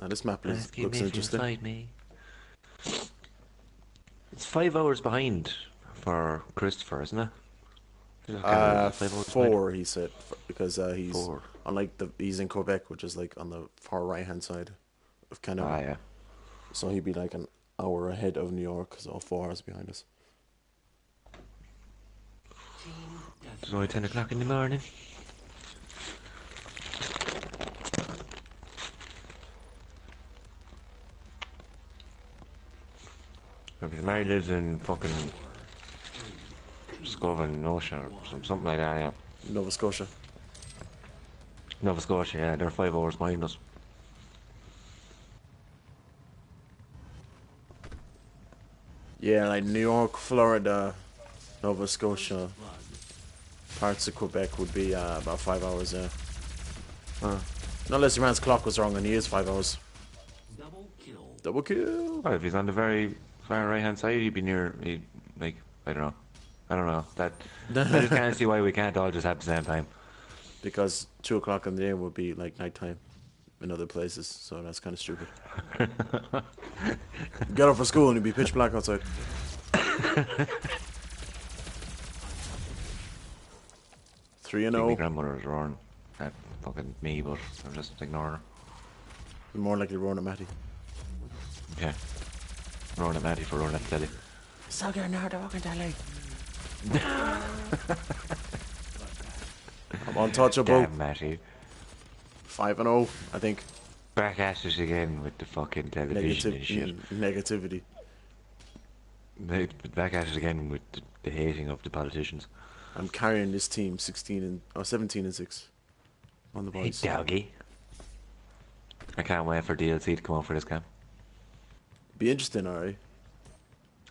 This map Rescue looks me if you interesting. find me. It's 5 hours behind for Christopher, isn't it? Canada, is it 5 hours behind? 4 he said because he's 4. unlike he's in Quebec, which is like on the far right hand side of Ah, Canada. yeah. So he'd be like an hour ahead of New York, so 4 hours behind us. It's only 10 o'clock in the morning. Because Mary lives in fucking Scoven Ocean or something like that, yeah. Nova Scotia. Nova Scotia, yeah, they're 5 hours behind us. Yeah, like New York, Florida, Nova Scotia, parts of Quebec would be about 5 hours. Yeah. Huh. Not unless your man's clock was wrong and he is 5 hours. Double kill. Double kill. Well, if he's on the very far right hand side, he'd be near, like, I don't know. I don't know. I just can't see why we can't all just have the same time. Because 2 o'clock in the day would be like nighttime in other places, so that's kind of stupid. Get up for school and it'd be pitch black outside. 3 and I think my 0. grandmother is roaring at fucking me, but I'm just ignoring her. More likely roaring at Matty. Okay. Roaring at Maddie for roaring at the telly. Stop getting out of the fucking telly. I'm untouchable. Damn, Matty. 5 and 0, I think. Back at it again with the fucking television and shit. Negativity. Back at it again with the hating of the politicians. I'm carrying this team 17 and 6 on the Hey, boys. doggy. I can't wait for DLC to come out for this game. Be interesting, alright.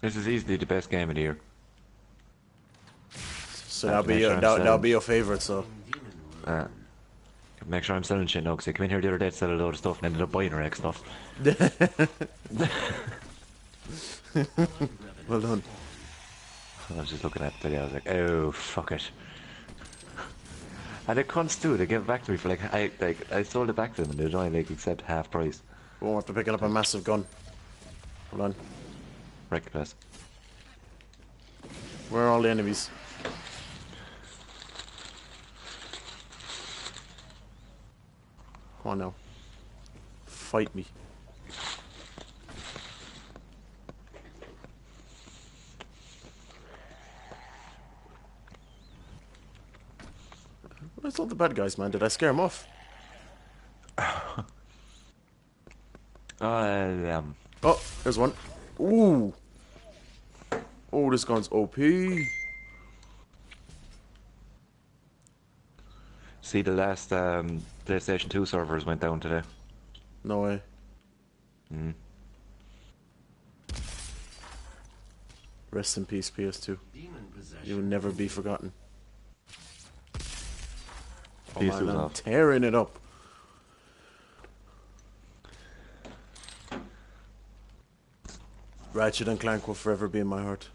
This is easily the best game of the year. So that'll be your favorite. So Make sure I'm selling shit now, because I came in here the other day to sell a load of stuff and ended up buying Rex stuff. well done. I was just looking at it, I was like, oh, fuck it. And the cunts too, they gave it back to me for I sold it back to them and they'd only accept half price. We won't have to picking up a massive gun. Hold on. Wreck pass. Where are all the enemies? Come on now. Fight me. Where's all the bad guys, man? Did I scare them off? Oh, there's one. Ooh. Oh, this gun's OP. See, the last PlayStation 2 servers went down today. No way. Rest in peace, PS2. You will never be forgotten. Oh PS2 man, was I'm off. tearing it up. Ratchet and Clank will forever be in my heart.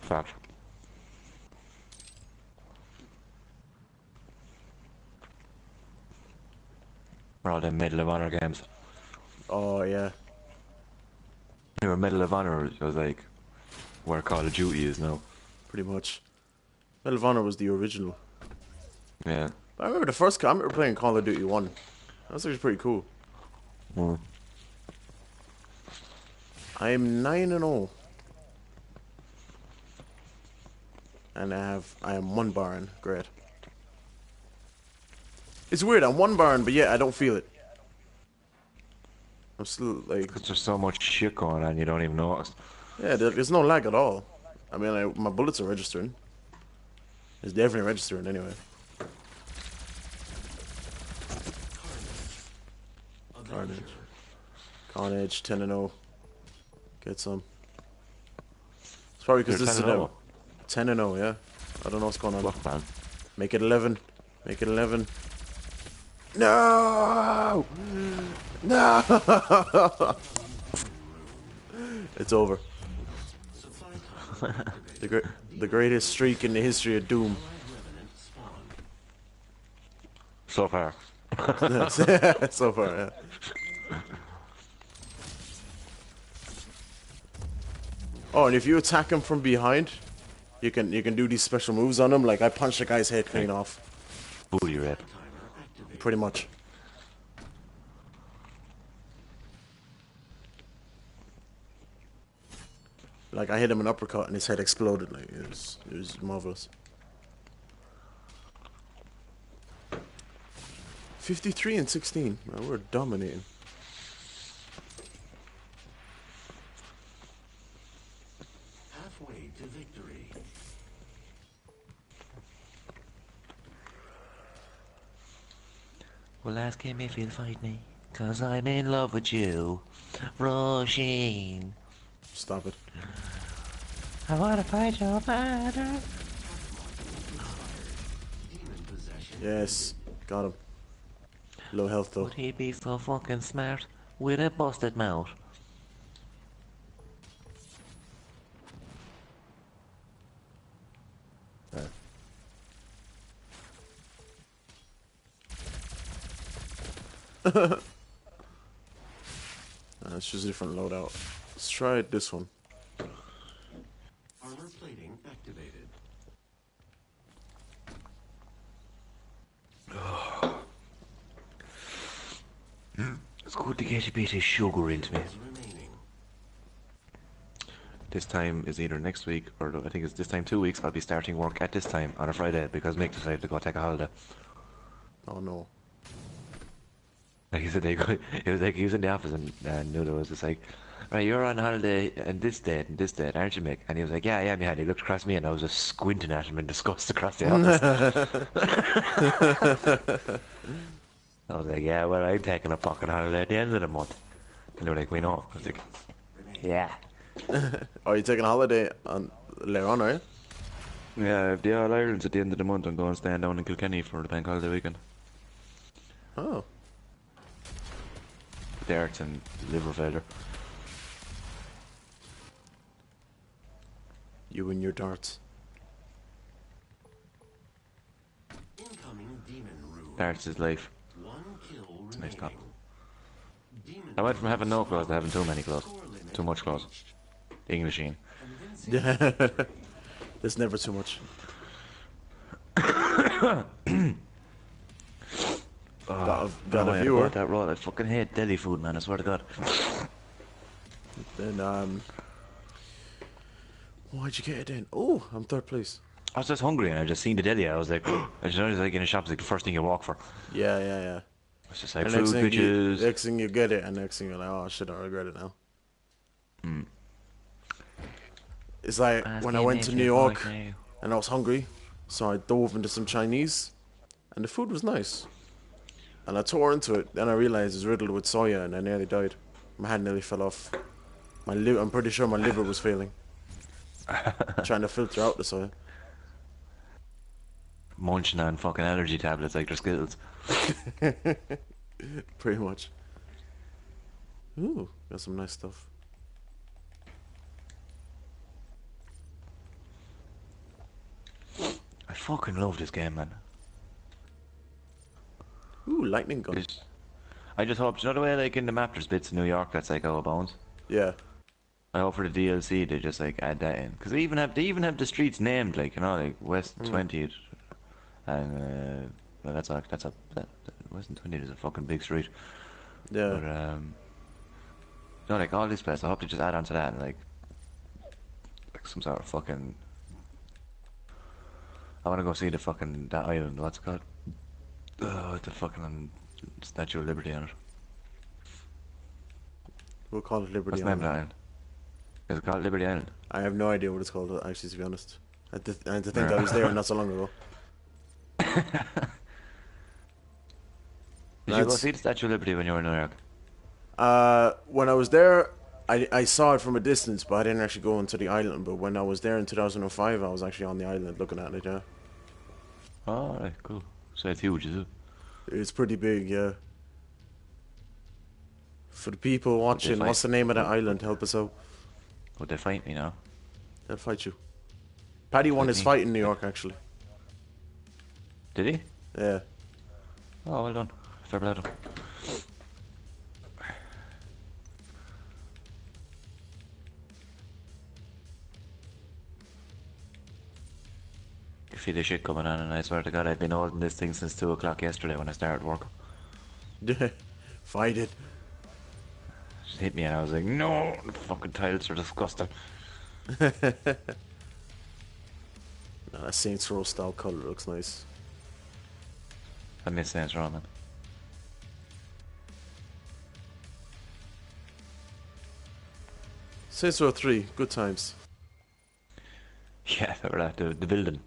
Fact. We're all them Medal of Honor games. Oh yeah. They were Medal of Honor, it was like where Call of Duty is now. Pretty much. Medal of Honor was the original. Yeah. I remember the first. I remember playing Call of Duty 1. That was actually pretty cool. Mm. I am 9 and 0. And I am 1 barn. Great. It's weird, I'm 1 barn, but yeah, I don't feel it. I'm still like... Because there's so much shit going on, you don't even notice. Yeah, there's no lag at all. I mean, my bullets are registering. It's definitely registering anyway. Carnage. Carnage, 10 and 0. Get some. It's probably because You're this is 10 and a 0. 10 and 0, yeah. I don't know what's going on. Fuck, man. Make it 11. Make it 11. No! No! It's over. The greatest streak in the history of Doom. So far. So far, yeah. Oh, and if you attack him from behind, you can do these special moves on him. Like I punched the guy's head clean off, Booty rip. pretty much. Like I hit him an uppercut and his head exploded. Like it was marvelous. 53 and 16. Man, we're dominating. Halfway to victory. Well, ask him if he'll fight me, 'cause I'm in love with you, Roisin. Stop it. I wanna fight your father. Demon possession. Yes, got him. Low health though. Would he be so fucking smart with a busted mouth? It's just a different loadout. Let's try this one. Armor plating activated. It's good to get a bit of sugar into me. Remaining. This time is either next week or I think it's this time 2 weeks. I'll be starting work at this time on a Friday because Mick decided to go take a holiday. Oh no. Like he said, it was like he was in the office and Nudo was just like, right, you're on holiday and this date, aren't you, Mick? And he was like, yeah, yeah, man. He looked across me and I was just squinting at him in disgust across the office. I was like, yeah, well, I'm taking a fucking holiday at the end of the month. And they were like, we know. I was like, yeah. Are you taking a holiday on later on, are you? Yeah, if the All Ireland's at the end of the month, I'm going to stand down in Kilkenny for the bank holiday weekend. Oh. Darts and liver failure. You and your darts. Incoming demon rune. Darts is life. One kill remaining. Nice cop. Demon I went from having no clothes to having too many clothes. score limit Too much clothes. English Ian. convincing. There's never too much. Got a viewer. That raw. I fucking hate deli food, man. I swear to God. Then why'd you get it in? Oh, I'm third place. I was just hungry and I just seen the deli. I was like, I just noticed like in a shop, it's like the first thing you walk for. Yeah. It's just like And food, bitches. next thing you get it, and next thing you're like, oh shit, I regret it now. It's like when I went to New York and I was hungry, so I dove into some Chinese, and the food was nice. And I tore into it, then I realized it was riddled with soya, and I nearly died. My hand nearly fell off. I'm pretty sure my liver was failing. Trying to filter out the soya. Munching on fucking allergy tablets like they're Skittles. Pretty much. Ooh, got some nice stuff. I fucking love this game, man. Ooh, lightning gun. I just hope, you know the way like in the map there's bits in New York that's like all bones? Yeah. I hope for the DLC they just like add that in. Because they even have the streets named, like, you know, like West 20th. And, well, that's West 20th is a fucking big street. Yeah. But, you know, like all this place, I hope they just add on to that and like some sort of fucking. I want to go see the fucking, that island, what's it called? The fucking Statue of Liberty on it. We'll call it Liberty What's the name of that Island. island? Is it called Liberty Island? I have no idea what it's called, actually, to be honest. I had to think I was there not so long ago. Did you go see the Statue of Liberty when you were in New York? When I was there, I saw it from a distance, but I didn't actually go into the island. But when I was there in 2005, I was actually on the island looking at it, yeah. Oh, alright, cool. So it's huge, is it? It's pretty big, yeah. For the people watching, fight? what's the name of that island? Help us out. Would they fight me now? They'll fight you. Paddy won his me. fight in New York, actually. Did he? Yeah. Oh, well done. Fair play to him. You feel the shit coming on, and I swear to God, I've been holding this thing since 2 o'clock yesterday when I started work. Fight it. Just hit me, and I was like, no, the fucking tiles are disgusting. Nah, that Saints Row style color looks nice. I miss Saints Row, man. Saints Row 3, good times. Yeah, they were at the building.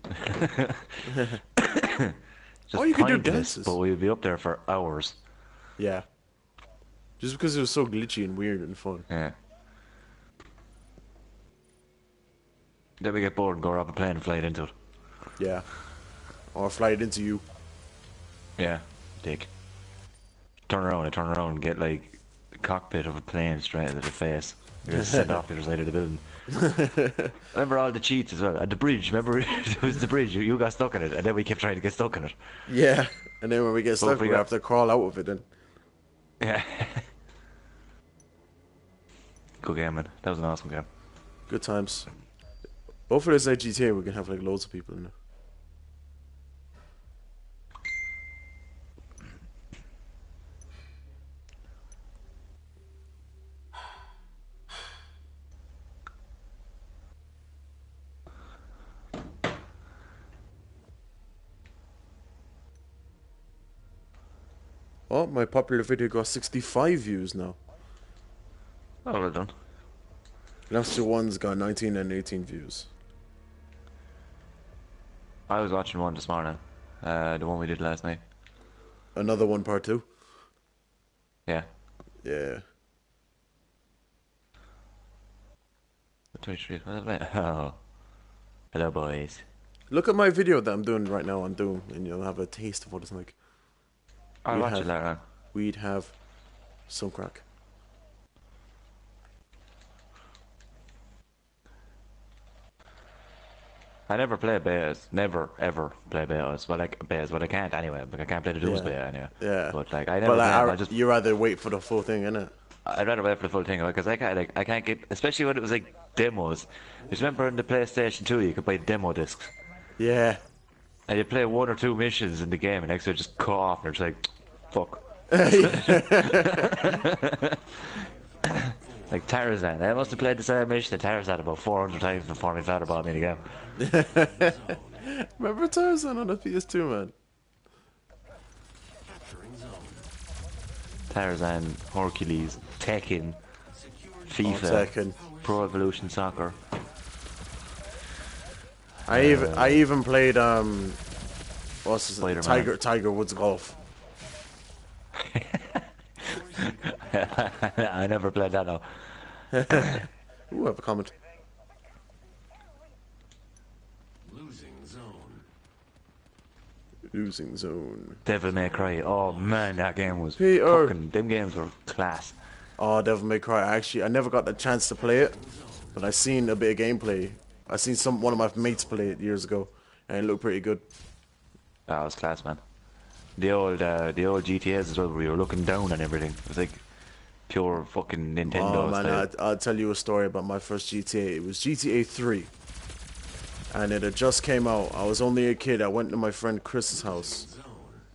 Oh, Just you could do pointless, dances. but we'd be up there for hours. Yeah. Just because it was so glitchy and weird and fun. Yeah. Then we get bored and go off a plane and fly it into it. Yeah. Or fly it into you. Yeah, dick. Turn around and get like the cockpit of a plane straight into the face. You're gonna send off the other side of the building. Remember all the cheats as well. At the bridge, remember it was the bridge, you got stuck in it, and then we kept trying to get stuck in it. Yeah. And then when we get stuck, we have to crawl out of it then. Yeah. Good game, man. That was an awesome game. Good times. Hopefully it's like GTA, we can have like loads of people in it. Oh, my popular video got 65 views now. Oh, well done. Last two ones got 19 and 18 views. I was watching one this morning. The one we did last night. Another one, part 2. Yeah. Yeah. 23. Oh. Hello, boys. Look at my video that I'm doing right now on Doom, and you'll have a taste of what it's like. I'll watch it later on. We'd have some crack. I never play betas. Never, ever play betas. Well, like, betas, but I can't anyway. Like, I can't play the Doom's beta anyway. Yeah. But, like, I never But play like, them. I just... you rather wait for the full thing, innit? I'd rather wait for the full thing, because I can't, like, I can't get... Especially when it was, like, demos. Just remember in the PlayStation 2, you could buy demo discs. Yeah. And you play 1 or 2 missions in the game, and next they're just cut off, and it's like, fuck. Like Tarzan. I must have played the same mission of Tarzan about 400 times before my father bought me the game. Remember Tarzan on the PS2, man? Tarzan, Hercules, Tekken, FIFA, Tekken. Pro Evolution Soccer. I even played what's his name? Spider-Man. Tiger Woods Golf. I never played that now. Ooh, I have a comment. Losing zone. Losing zone. Devil May Cry. Oh man, that game was Peter. fucking... Them games were class. Oh, Devil May Cry. I never got the chance to play it, but I seen a bit of gameplay. I seen one of my mates play it years ago, and it looked pretty good. That was class, man. The old GTAs as well, where you were looking down and everything. It was like pure fucking Nintendo Oh man, style. I'll tell you a story about my first GTA. It was GTA 3, and it had just came out. I was only a kid. I went to my friend Chris's house.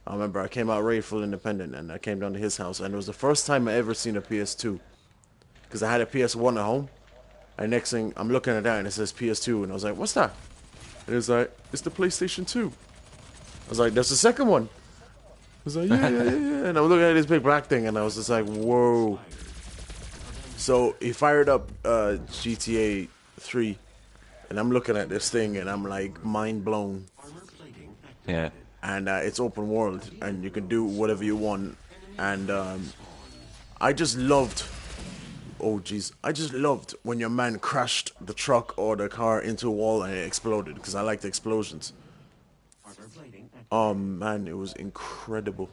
I remember I came out ready full independent, and I came down to his house, and it was the first time I ever seen a PS2, because I had a PS1 at home. And next thing, I'm looking at that, and it says PS2, and I was like, "What's that?" And it was like, "It's the PlayStation 2." I was like, "There's a second one." I was like, yeah. And I was looking at this big black thing, and I was just like, whoa. So he fired up GTA 3, and I'm looking at this thing, and I'm like, mind blown. Yeah. And it's open world, and you can do whatever you want. And I just loved, I just loved when your man crashed the truck or the car into a wall and it exploded, because I like the explosions. Oh man, it was incredible.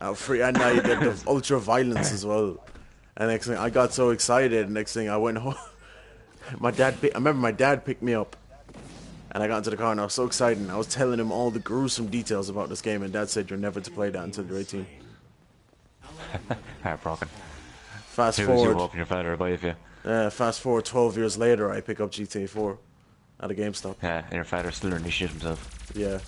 And I did the ultra violence as well. And next thing, I got so excited. Next thing, I went home. I remember my dad picked me up, And I got into the car and I was so excited. And I was telling him all the gruesome details about this game, and Dad said you're never to play that until you're 18. Heartbroken. Fast Here was you forward, hoping your father would buy it for you. fast forward 12 years later, I pick up GTA 4 at a GameStop. Yeah, and your father still learning shit himself. Yeah.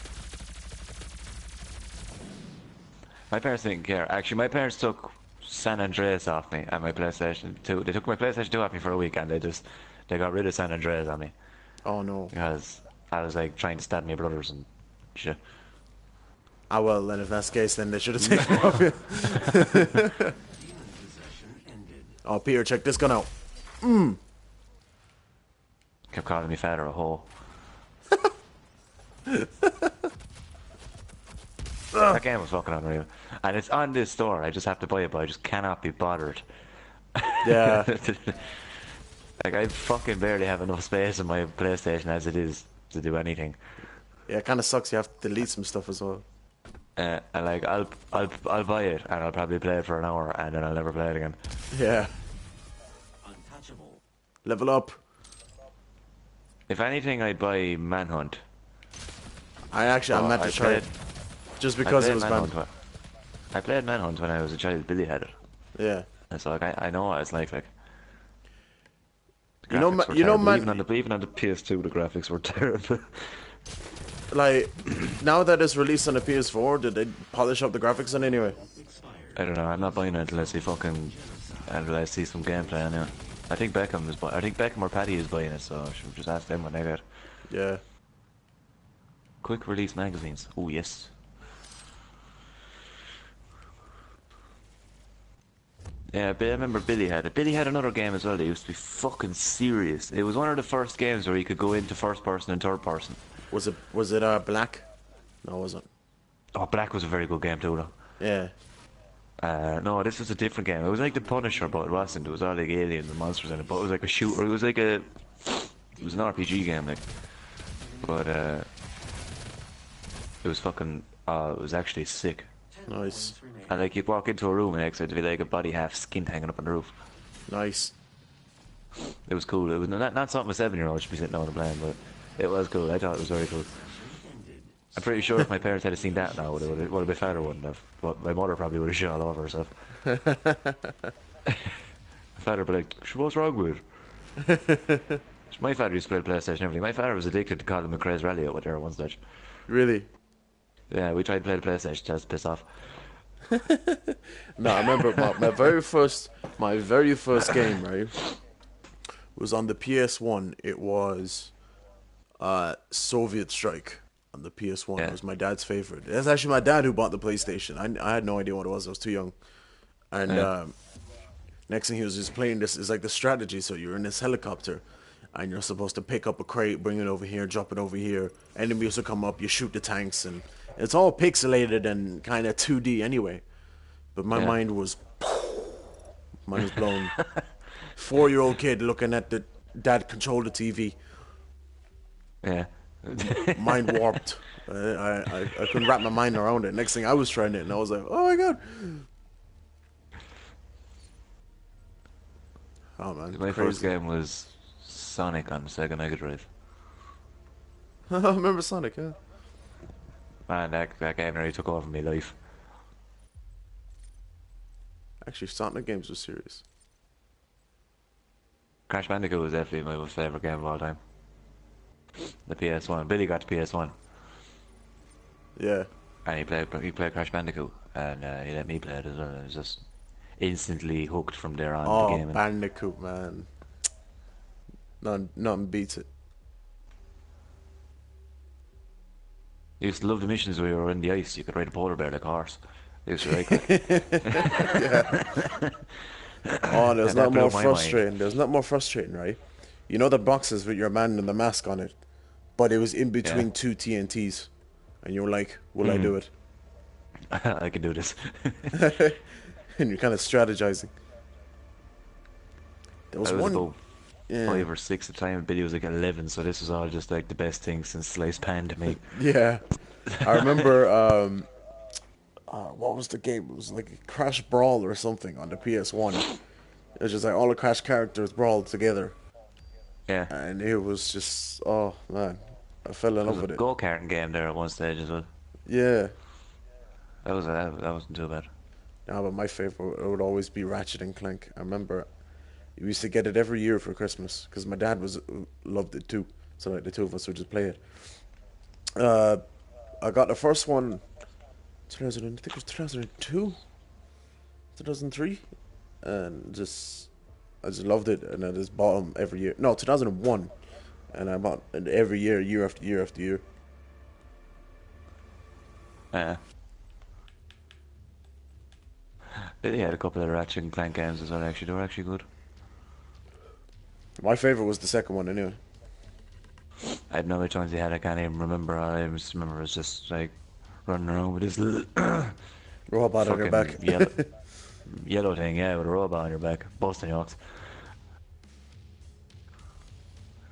My parents didn't care. Actually, my parents took San Andreas off me and my PlayStation 2. They took my PlayStation 2 off me for a week and they got rid of San Andreas on me. Oh no. Because I was like trying to stab my brothers and shit. Ah well, then if that's the case, then they should have taken it off you. Oh, Peter, check this gun out. Kept calling me father a hole. That game was fucking unreal. And it's on this store. I just have to buy it, but I just cannot be bothered. Yeah. Like, I fucking barely have enough space in my PlayStation as it is to do anything. Yeah, it kind of sucks. You have to delete some stuff as well. And like, I'll buy it and I'll probably play it for an hour and then I'll never play it again. Yeah. Untouchable. Level up. If anything, I'd buy Manhunt. I meant to try it. Just because it was banned. I played Manhunt when I was a child. Billy had it. Yeah. And so like, I know what it's like. The You know, graphics were you know, terrible. man. Even on the PS2, the graphics were terrible. Like, now that it's released on the PS4, did they polish up the graphics in any way? I don't know. I'm not buying it unless I see some gameplay anyway. I think Beckham or Paddy is buying it, so I should just ask them when they get it. Yeah. Quick release magazines. Oh yes. Yeah, but I remember Billy had it. Billy had another game as well that used to be fucking serious. It was one of the first games where you could go into first person and third person. Was it Black? No, it wasn't. Oh, Black was a very good game too, though. Yeah. No, this was a different game. It was like The Punisher, but it wasn't. It was all like aliens and monsters in it, but it was like a shooter. It was an RPG game, like. But it was fucking. It was actually sick. Nice. And like you'd walk into a room and there'd be like a body half skin hanging up on the roof. Nice. It was cool. It was not something a 7-year-old should be sitting down and playing, but it was cool. I thought it was very cool. I'm pretty sure if my parents had seen that now, my father wouldn't have. But my mother probably would have shit all over herself. My father would be like, what's wrong with it? My father used to play PlayStation and everything. My father was addicted to Colin McRae's Rally out there at one stage. Really? Yeah, we tried to play the PlayStation just to piss off. No, I remember my very first game, right, was on the PS1. It was Soviet Strike on the PS1. Yeah. It was my dad's favorite. That's actually my dad who bought the PlayStation. I had no idea what it was. I was too young. And next thing he was just playing this is like the strategy. So you're in this helicopter and you're supposed to pick up a crate, bring it over here, drop it over here. Enemies will come up, you shoot the tanks, and it's all pixelated and kind of 2D anyway. But my mind was blown. 4-year-old kid looking at the dad control the TV. Yeah. Mind warped. I couldn't wrap my mind around it. Next thing I was trying it and I was like, oh my god. Oh man. My crazy. first game was Sonic on Sega Mega Drive. I remember Sonic, yeah. Man, that game really took over my life. Actually, Sonic games were serious. Crash Bandicoot was definitely my favourite game of all time. The PS1. Billy got the PS1. Yeah. And he played Crash Bandicoot. And he let me play it as well. I was just instantly hooked from there on the game. Oh, Bandicoot, man. Nothing beats it. I used to love the missions where you were in the ice. You could ride a polar bear like a horse. I used to like that. Oh, there's And not that blew more my frustrating. There's not more frustrating, right? You know the boxes with your man and the mask on it, but it was in between two TNTs, and you were like, "Will I do it?" I can do this. And you're kind of strategizing. There was I was one. about Yeah. 5 or 6 at the time, and Billy was like 11, so this was all just like the best thing since sliced pan to me. Yeah, I remember. What was the game? It was like Crash Brawl or something on the PS1. It was just like all the Crash characters brawled together, Yeah. and it was just, oh man, I fell in There was love a with it. go-karting game there at one stage as well. Yeah. That wasn't too bad. No, but my favorite would always be Ratchet and Clank. I remember we used to get it every year for Christmas because my dad was loved it too. So like the two of us would just play it. Uh, I got the first one 2000, I think it was 2002, 2003, and I just loved it, and I just bought them every year. No, 2001, and I bought it every year, year after year after year. Yeah. They had a couple of Ratchet and Clank games as well. Actually, they were actually good. My favorite was the second one, anyway. I had no which ones he had. I can't even remember. I just remember it was just like running around with this little Robot on your fucking back. yellow thing, yeah, with a robot on your back, busting yokes.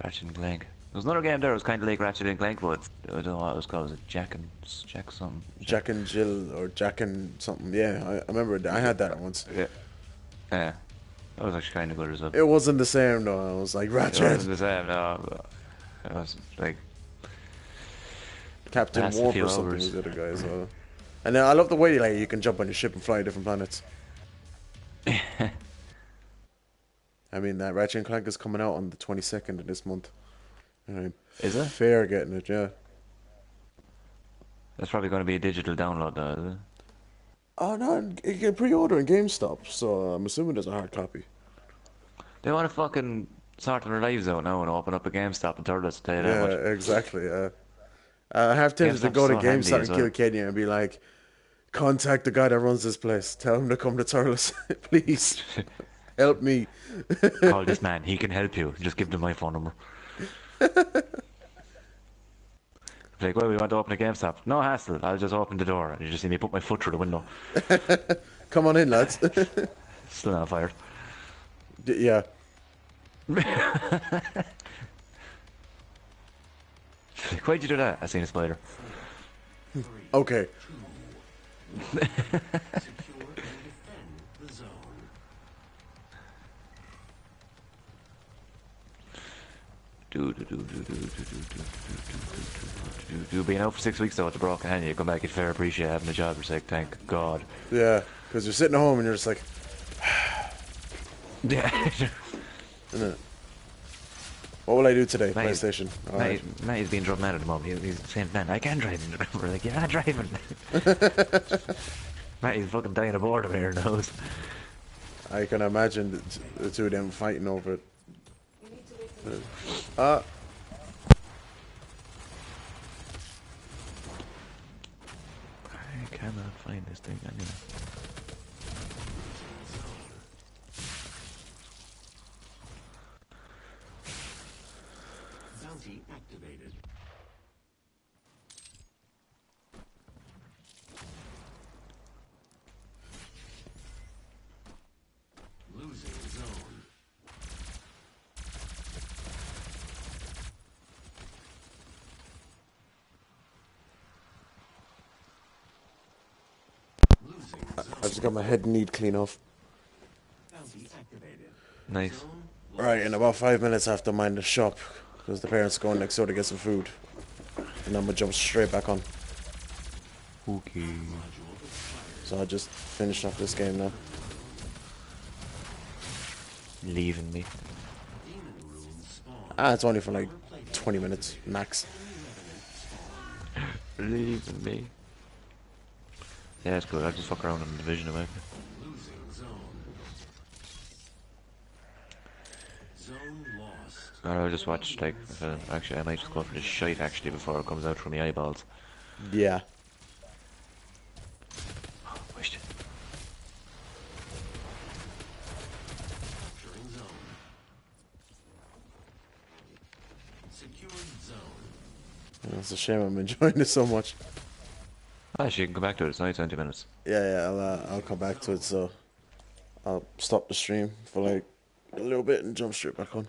Ratchet and Clank. There was another game there. It was kind of like Ratchet and Clank, but I don't know what it was called. Was it Jack something? Jack and Jill or Jack and something. Yeah, I remember I had that once. Yeah, yeah. That was actually kind of good as well. It wasn't the same though. I was like It Ratchet, wasn't the same, no. But it was like Captain lasted a Warp few or something. hours. Was the other guy as well. And then I love the way like you can jump on your ship and fly to different planets. I mean that Ratchet and Clank is coming out on the 22nd of this month. And I'm Is it? fair getting it, yeah. That's probably going to be a digital download, though, is it? Oh no, you can pre-order in GameStop, so I'm assuming there's a hard copy. They want to fucking sort their lives out now and open up a GameStop and tell us to tell you that Yeah, much. exactly. I have tempted to GameStop's go to so handy GameStop as in well. Kilkenny and be like, contact the guy that runs this place. Tell him to come to Turles, please. Help me. Call this man, he can help you. Just give them my phone number. Like, well, we want to open a GameStop. No hassle, I'll just open the door. And you just see me put my foot through the window. Come on in, lads. Still not fired. Yeah. Like, why'd you do that? I seen a spider. Okay. Secure and defend the zone. Being out for 6 weeks though with the broken hand, you come back, you'd fair appreciate having a job. You're like, thank God. Yeah, because you're sitting at home and you're just like, Yeah. innit? What will I do today? Mate, PlayStation. Alright. He's being drunk mad at the moment. He's saying, man, I can drive. We're like, you're not driving. Matt, he's fucking dying of boredom here now. I can imagine the two of them fighting over it. Uh, I cannot find this thing anyway. Bounty activated. Losing zone. Losing I zone. just got my head and need clean off. Bounty activated. Nice. Right, in about 5 minutes I have to mind the shop because the parents are going next door to get some food. And I'm gonna jump straight back on. Okay. So I just finished off this game now. Leaving me. Demon rune spawn. Ah, it's only for like 20 minutes max. Leaving me. Yeah, it's good. I'll just fuck around in the division about it. Losing zone. Zone lost. I'll just watch, like, actually, I might just go for the shite, actually, before it comes out from my eyeballs. Yeah. Wished it. Capturing zone. Secured zone. It's a shame I'm enjoying it so much. Actually, you can come back to it. It's only 20 minutes. Yeah, I'll come back to it, so I'll stop the stream for like a little bit and jump straight back on.